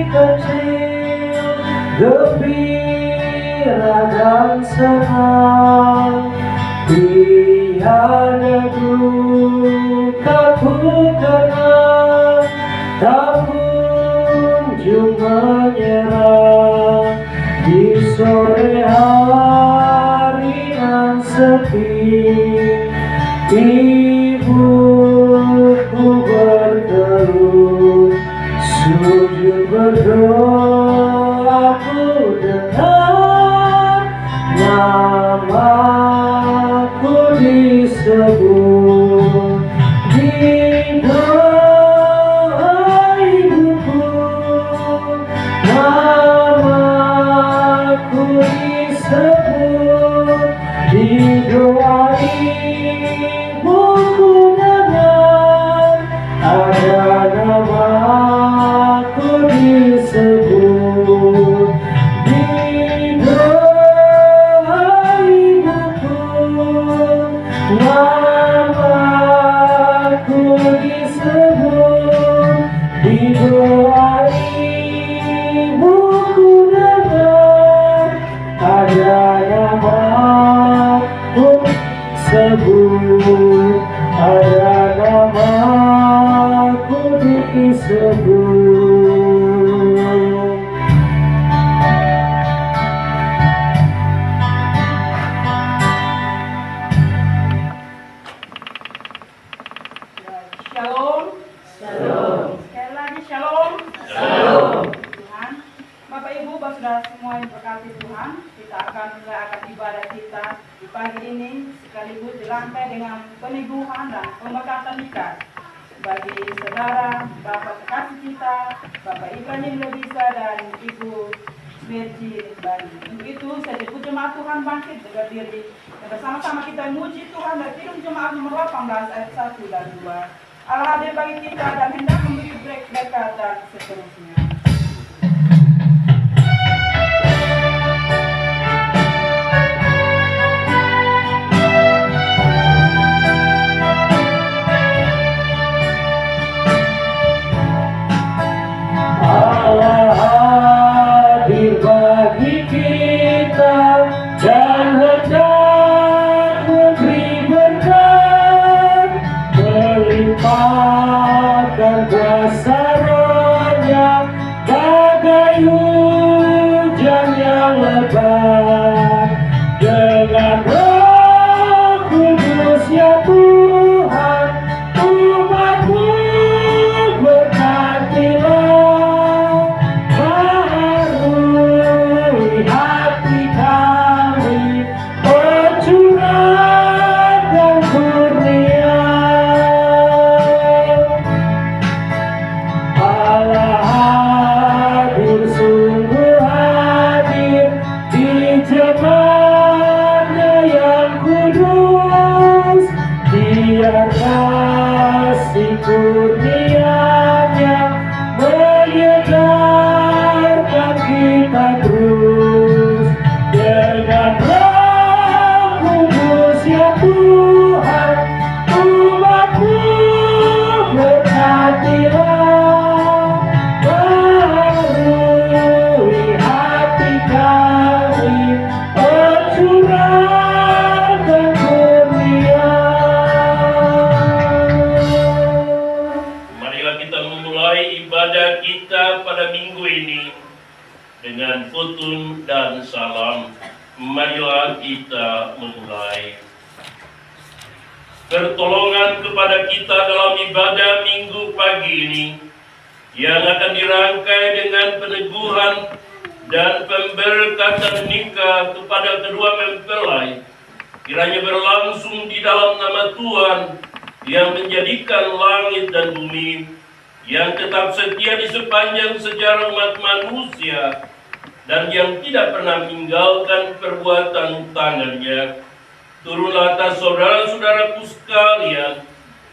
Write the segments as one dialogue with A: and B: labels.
A: kecil, gembira dan senang, tiada duka ku kenang, tak kunjung menyerah di sore hari nan sepi. Ibuku berteduh, sujud berdoa, ku dengar namaku disebut di doa ibuku, namaku disebut di doa ibuku, dengar ada namaku disebut di doa ibuku, namaku disebut di doa ibuku, dengar ada namaku disebut, ada namaku disebut.
B: Shalom.
C: Shalom.
B: Sekali lagi shalom.
C: Shalom.
B: Tuhan, Bapak Ibu, saudara semua yang berkati Tuhan, kita akan mulai akan ibadah kita di pagi ini sekaligus dirangkai dengan peneguhan dan pemekatan nikah bagi saudara Bapak kekasih kita, Bapak Ibrahim Lebisa dan Ibu Merji Bani. Untuk itu saya jemput jemaat Tuhan bangkit berdiri dan bersama-sama kita muji Tuhan dari Kidung Jemaat nomor 18 ayat 1 dan 2. Allah hadir bagi kita dan hendak memberi berkat dan seterusnya.
A: Allah hadir bagi kita dan hendak memberi berkat, melimpahkan kuasa Roh-Nya bagai hujan yang lebat. Dengan Roh Kudus ya Tuhan, umat-Mu berkatilah, baharui hati kami, curahkan kurnia. Allah hadir, sungguh hadir di jemaat-Nya yang kudus. Biar kasih kurnia-Nya menyegarkan kita terus. Dengan Roh Kudus ya Tuhan, umat-Mu berkatilah, baharui hati kami, curahkan kurnia.
C: Marilah kita memulai ibadah kita pada minggu ini dengan khotun dan salam. Marilah kita memulai. Pertolongan kepada kita dalam ibadah minggu pagi ini yang akan dirangkai dengan peneguhan dan pemberkatan nikah kepada kedua mempelai, kiranya berlangsung di dalam nama Tuhan yang menjadikan langit dan bumi, yang tetap setia di sepanjang sejarah umat manusia, dan yang tidak pernah meninggalkan perbuatan tangannya. Turunlah atas saudara-saudaraku sekalian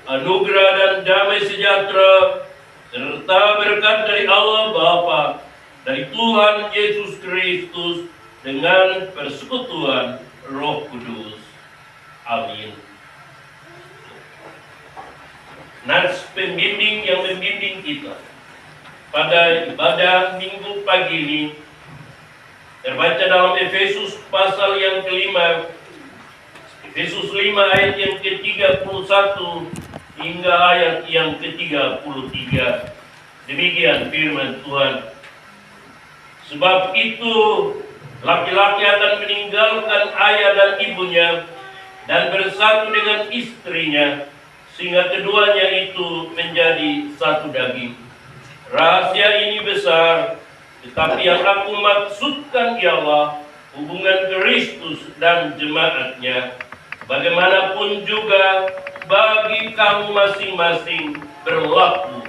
C: anugerah dan damai sejahtera, serta berkat dari Allah Bapa, dari Tuhan Yesus Kristus, dengan persekutuan Roh Kudus. Amin. Nats pembimbing yang membimbing kita pada ibadah minggu pagi ini terbaca dalam Efesus pasal yang kelima, Efesus 5 ayat yang ke-31 hingga ayat yang ke-33. Demikian firman Tuhan. Sebab itu laki-laki akan meninggalkan ayah dan ibunya dan bersatu dengan istrinya, sehingga keduanya itu menjadi satu daging. Rahasia ini besar, tetapi yang aku maksudkan ialah hubungan Kristus dan jemaatnya. Bagaimanapun juga bagi kamu masing-masing berlaku,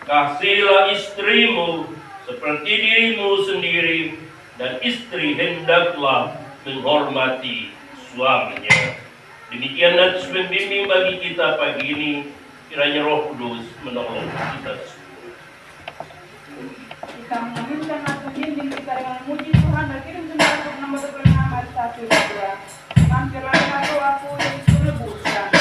C: kasihilah istrimu seperti dirimu sendiri, dan istri hendaklah menghormati suaminya. Demikian nats pembimbing bagi kita pagi ini. Kiranya Roh Kudus menolong kita semua.
B: Kita mengaminkan nats pembimbing kita dengan memuji Tuhan dan kirim sembah untuk nama nama 1 dan 2. Mampirlah aku yang dilebuskan.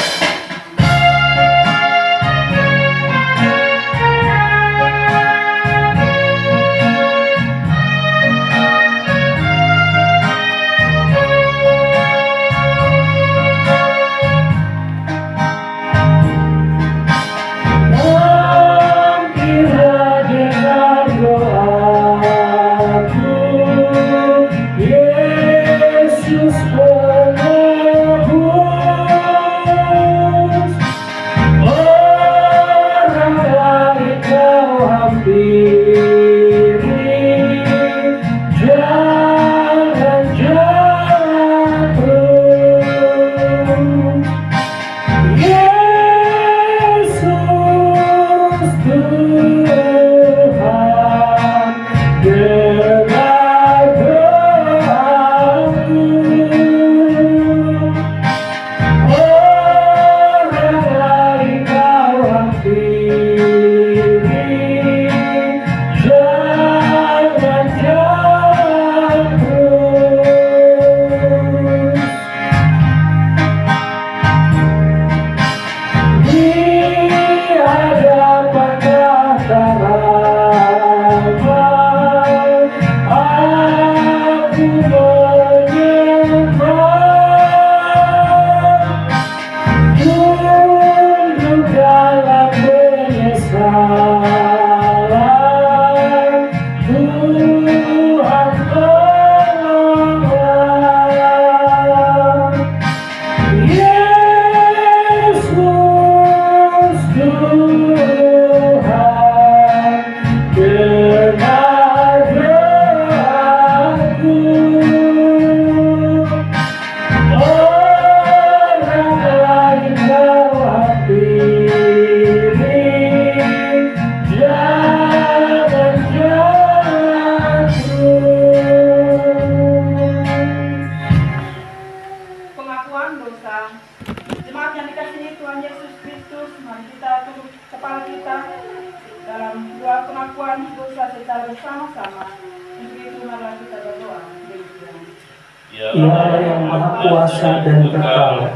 A: Ia yang maha kuasa dan kekal.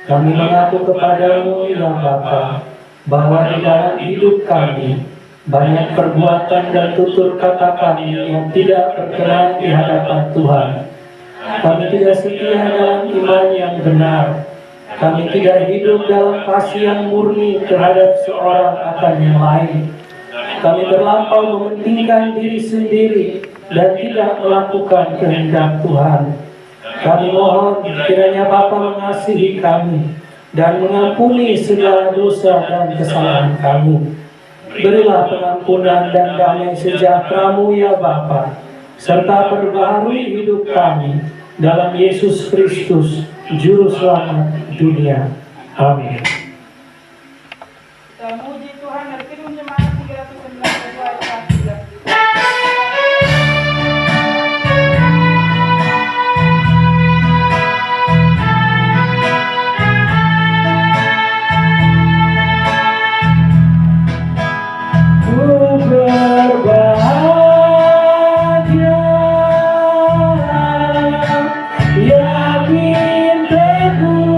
A: Kami mengaku kepadamu ya Bapa, bahwa di dalam hidup kami banyak perbuatan dan tutur kata kami yang tidak berkenan di hadapan Tuhan. Kami tidak setia dalam iman yang benar. Kami tidak hidup dalam kasih yang murni terhadap seorang akan yang lain. Kami terlampau mementingkan diri sendiri dan tidak melakukan kehendak Tuhan. Kami mohon kiranya Bapa mengasihi kami dan mengampuni segala dosa dan kesalahan kami. Berilah pengampunan dan damai sejahtera-Mu ya Bapa, serta perbaharui hidup kami dalam Yesus Kristus, Juru Selamat dunia. Amin.
B: Kita memuji Tuhan dan kirim jemaat 392 ayat 3.
A: Yakin teguh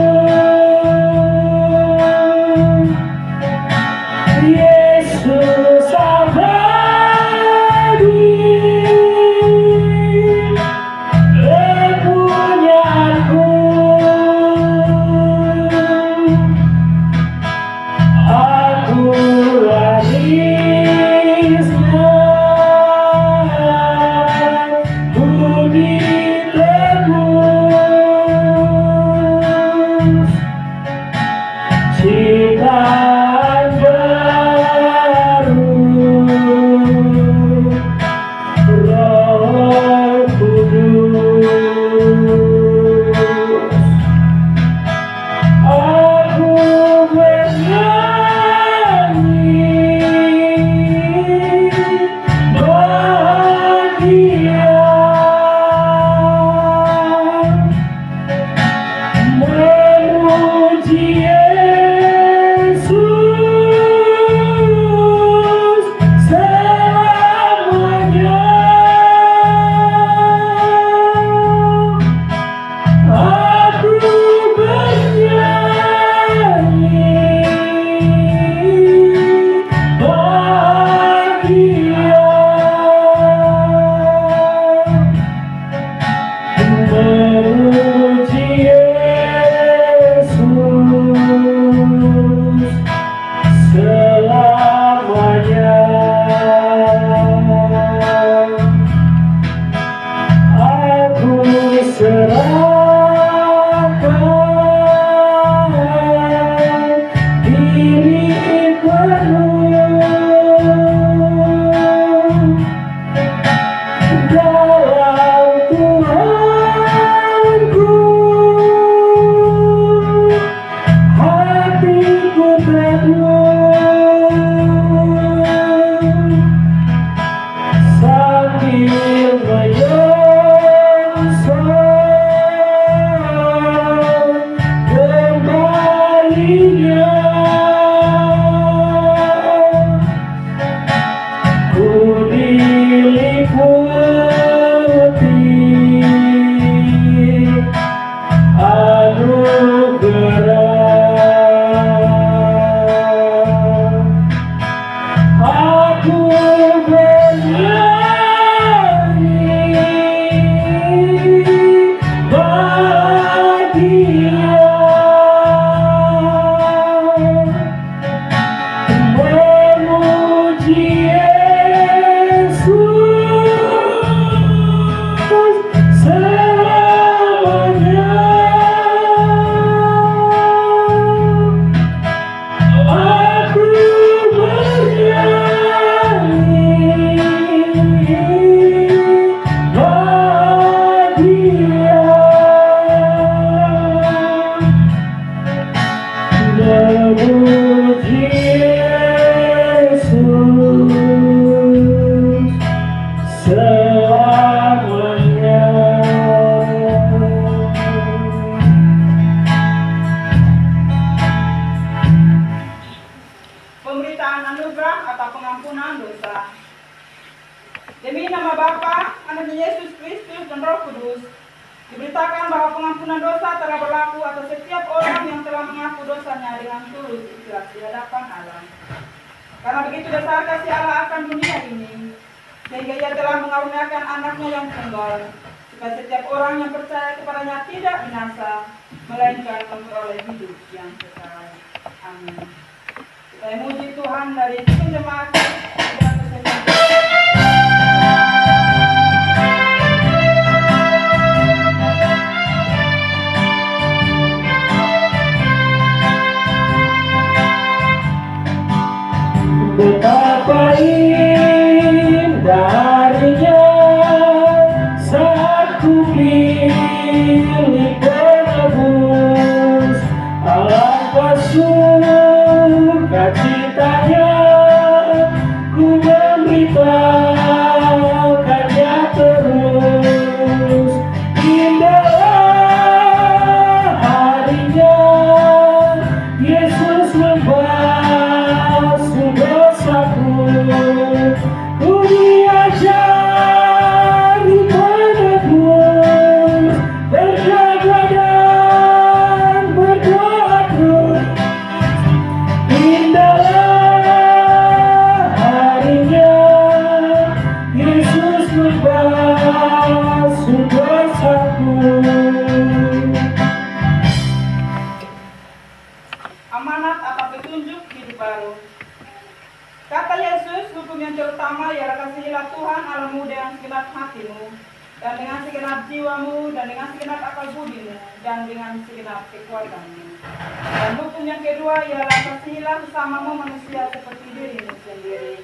B: Pemberitaan anugerah atau pengampunan dosa. Demi nama Bapa, Anak Yesus Kristus dan Roh Kudus, diberitakan bahwa pengampunan dosa telah berlaku atas setiap orang yang telah mengaku dosanya dengan tulus ikhlas di hadapan Allah. Karena begitu besar kasih Allah akan dunia ini, sehingga Ia telah mengaruniakan anaknya yang tunggal, supaya setiap orang yang percaya kepadanya tidak binasa, melainkan memperoleh hidup yang kekal. Amin. Saya muji Tuhan dari jemaat dan
A: betapa indahnya saat ku pilih penebus, alangkah sukacitanya ku memberitakannya terus. Indah harinya Yesus membasuh dosaku, ku diajari menebus, berjaga dan berdoa terus. Indahlah harinya Yesus membasuh dosaku.
B: amanat atau petunjuk hidup baru. Kata Yesus, hukum yang terutama ialah kasihilah Tuhan Allahmu dengan segenap hatimu, dan dengan segenap jiwamu, dan dengan segenap akal budimu, dan dengan segenap kekuatanmu. Dan hukum yang kedua ialah kasihilah sesamamu manusia seperti dirimu sendiri.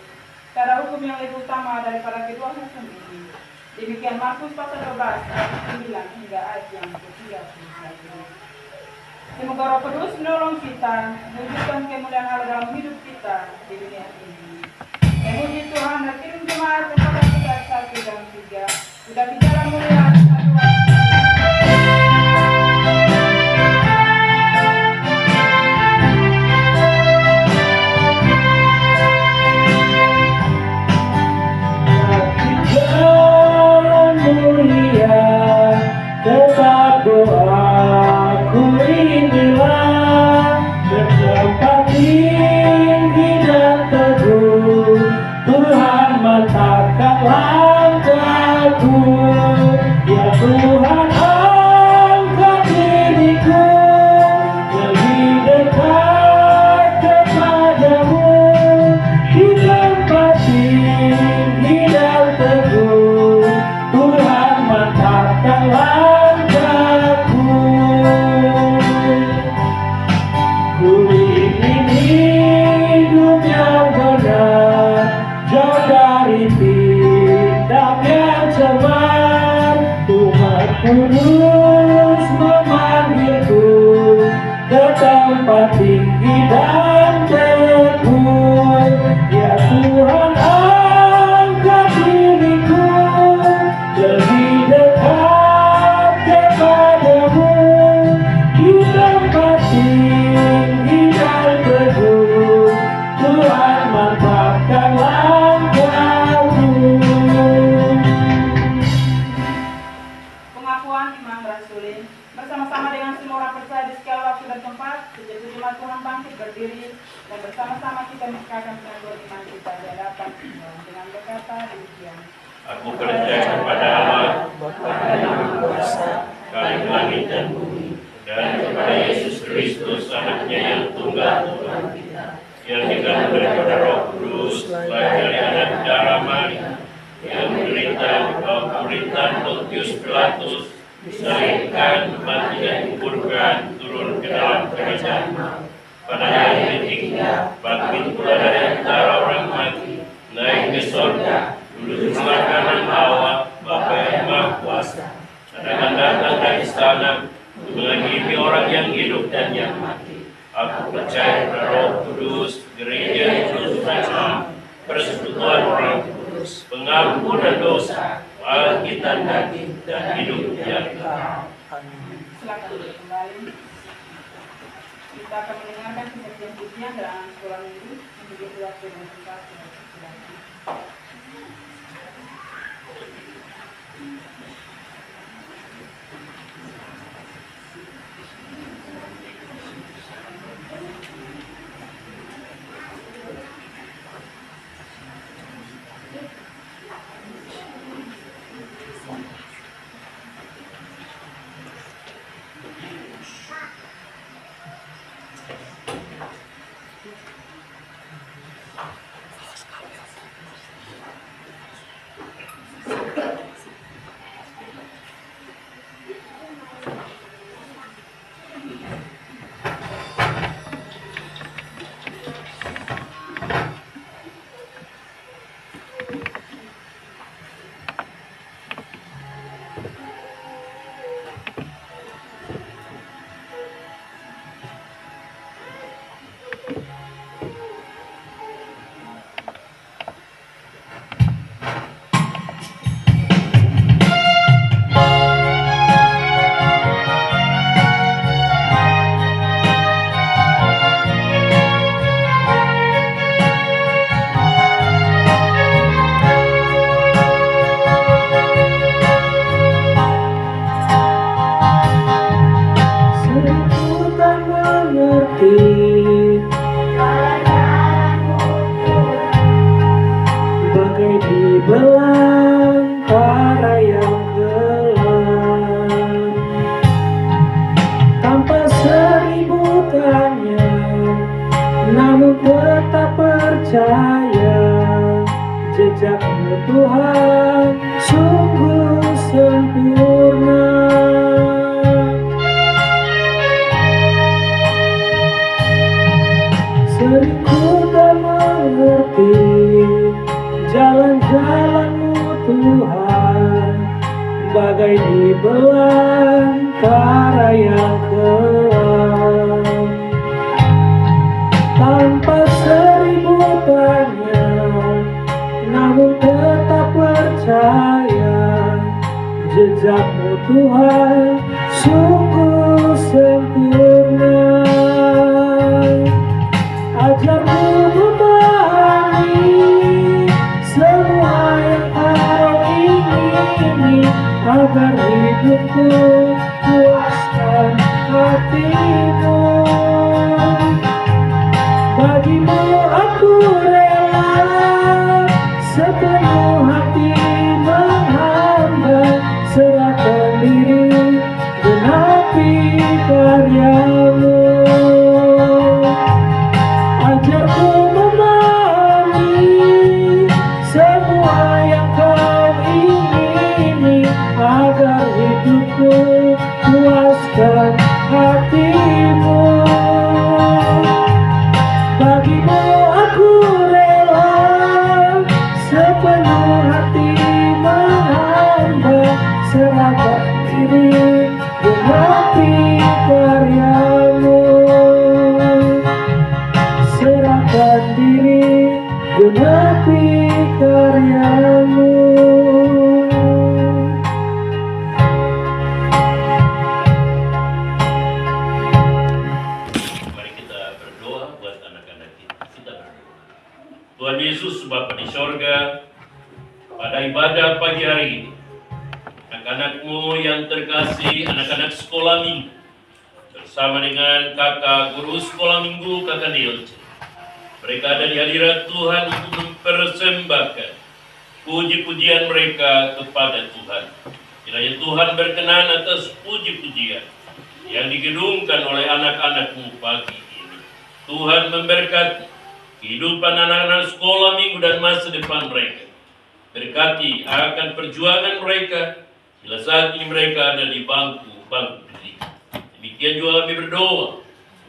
B: Tiada hukum yang lebih utama daripada kedua hukum ini. Demikian Markus pasal 12 ayat 9 hingga ayat yang ke-31. Semoga Roh Kudus menolong kita mewujudkan kemuliaan Allah dalam hidup kita di dunia ini. Memuji Tuhan dan kirim jemaat kepada kita 1 dan 3. Sudah di jalan mulia.
A: Jalan mulia, tetap doaku inilah, bertempat tinggi dan teguh, Tuhan mantapkan langkahku. Ya Tuhan, angkat diriku lebih dekat kepadamu, di tempat tinggi dan teguh, Tuhan mantapkan langkahku. Ku ingin hidup yang benar, jauh dari tindak yang cemar. Tuhan Kudus memanggilku ke tempat tinggi dan teguh. Ya Tuhan, angkat diriku
C: percaya kepada Allah,
A: Bapa yang Maha Kuasa,
C: Kali langit dan bumi, dan kepada Yesus Kristus, anaknya yang tunggal Tuhan kita, yang dikandung daripada Roh Kudus, lahir dari anak darah Maria, yang menderita di bawah pemerintahan Pontius Pilatus, disalibkan, mati dan dikuburkan, turun ke dalam kerajaan maut. Pada hari ketiga, bangkit pula dari antara orang mati, naik ke surga, duduk di sebelah kanan Allah, Bapa yang Maha Kuasa. Akan datang dari istana untuk menghakimi orang yang hidup dan yang mati. Aku percaya pada Roh Kudus, gereja yang suci, persekutuan orang kudus, pengampunan dosa, bangkitan daging, dan hidup yang kekal.
B: Silakan duduk kembali. Kita akan mendengarkan penyajian pujian dan sekolah minggu untuk waktu dan tempat. Silakan.
A: bagai di belantara yang gelap, tanpa seribu tanya, namun tetap percaya jejakmu Tuhan sungguh sempurna. Sering ku tak mengerti jalan-jalan-Mu Tuhan, bagai di belantara yang gelap, tanpa seribu tanya, namun tetap percaya jejak-Mu Tuhan sungguh sempurna. Ajarku memahami semua yang Kau ingini, agar hidupku puaskan hati-Mu. Bagi-Mu aku rela sepenuh hati menghamba, serahkan diri genapi karya-Mu. Ajarku memahami semua yang Kau ingini, agar hidupku puaskan hati-Mu. Bagi-Mu aku rela sepenuh hati menghamba, serahkan diri genapi karya-Mu. Serahkan diri genapi karya-Mu.
C: Mari kita berdoa buat anak-anak kita. Kita berdoa. Tuhan Yesus Bapa di sorga, pada ibadah pagi hari ini, anak-anak-Mu yang terkasih, anak-anak sekolah minggu, bersama dengan kakak guru sekolah minggu, kakak Nilce, mereka ada di hadirat Tuhan untuk mempersembahkan puji-pujian mereka kepada Tuhan. Kiranya Tuhan berkenan atas puji-pujian yang digedungkan oleh anak-anak-Mu pagi ini. Tuhan memberkati kehidupan anak-anak sekolah minggu dan masa depan mereka. Berkati akan perjuangan mereka bila saat ini mereka ada di bangku pendidikan. Demikian juga kami berdoa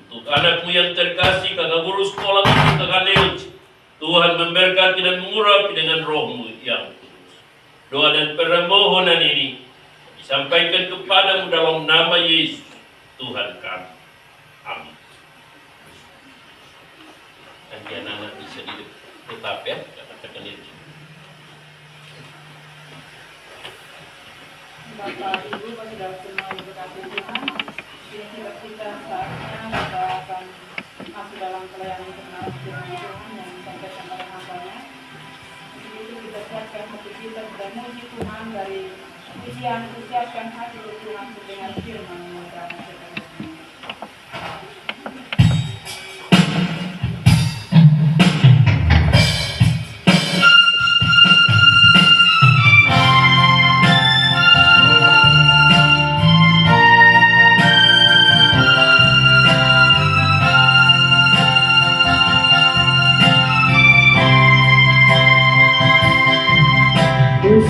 C: untuk anak-Mu yang terkasih, kakak guru sekolah minggu, kakak Nelci. Tuhan memberkati dan mengurapi dengan roh-Mu yang kudus. Doa dan permohonan ini disampaikan kepadamu dalam nama Yesus, Tuhan kami. Amin. Nanti anak-anak bisa tetap ya, katakan itu.
B: Bapak Ibu, saudara semua yang berkati Tuhan, ini kita saatnya kita akan masuk dalam pelayanan kebenaran firman Tuhan yang disampaikan pada hambanya. Untuk itu kita siapkan hati kita dan memuji Tuhan dari usiakan hati Tuhan mendengar firman yang berkata seperti ini.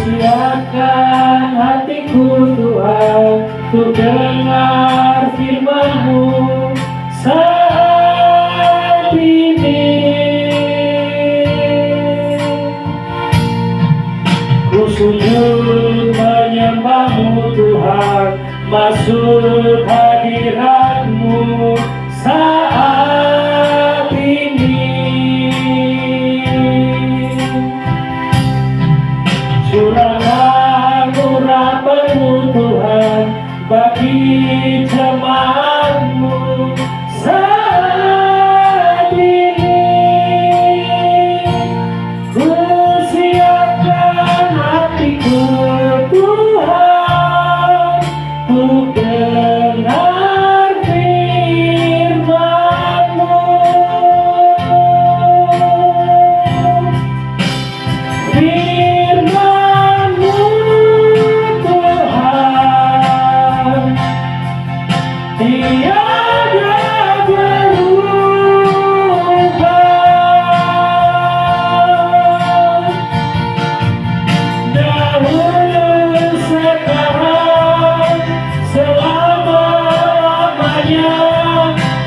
A: Siapkan hatiku Tuhan untuk dengar firman-Mu saat ini. Ku sujud menyembah-Mu Tuhan, masuk hadirat-Mu saat ini. Curahkan urapan-Mu Tuhan bagi jemaat-Mu saat ini. Ku siapkan hatiku Tuhan untuk dengar firman-Mu. Firman-Mu Tuhan tiada berubah. Dahulu, sekarang, selama-lamanya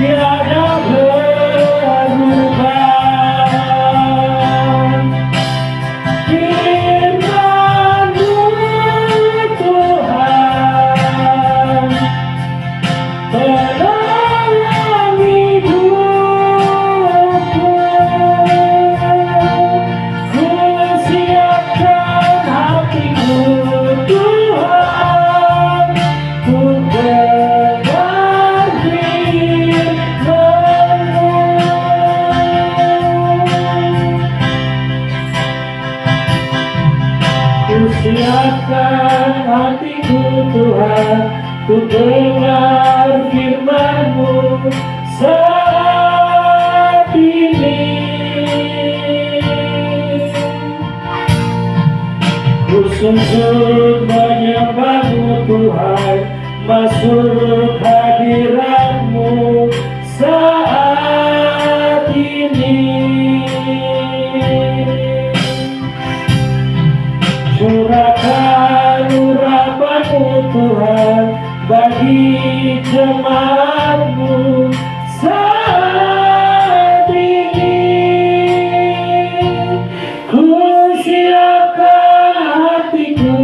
A: tiada berubah. Firman-Mu Tuhan penolong hidupku. Ku siapkan hatiku Tuhan untuk dengar firman-Mu. Ku siapkan hatiku Tuhan untuk dengar firman-Mu saat ini. Ku sujud menyembah-Mu Tuhan, masuk hadirat-Mu saat ini. Curahkan urapan-Mu Tuhan bagi jemaat-Mu saat ini. Ku siapkan hatiku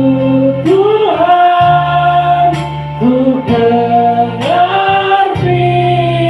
A: Tuhan untuk dengar firman-Mu.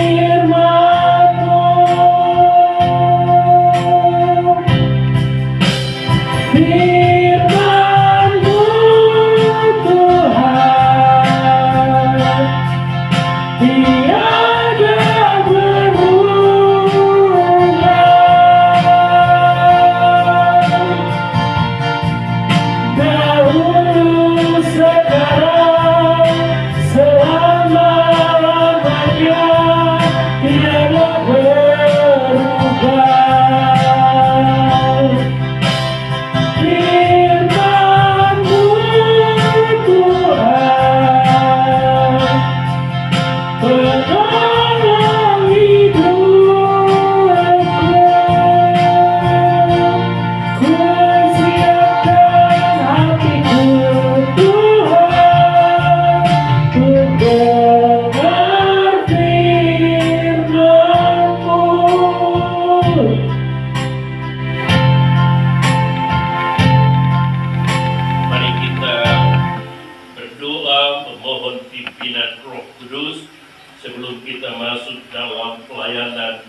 C: berdoa memohon pimpinan Roh Kudus sebelum kita masuk dalam pelayanan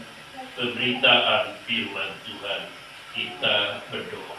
C: pemberitaan firman Tuhan. Kita berdoa.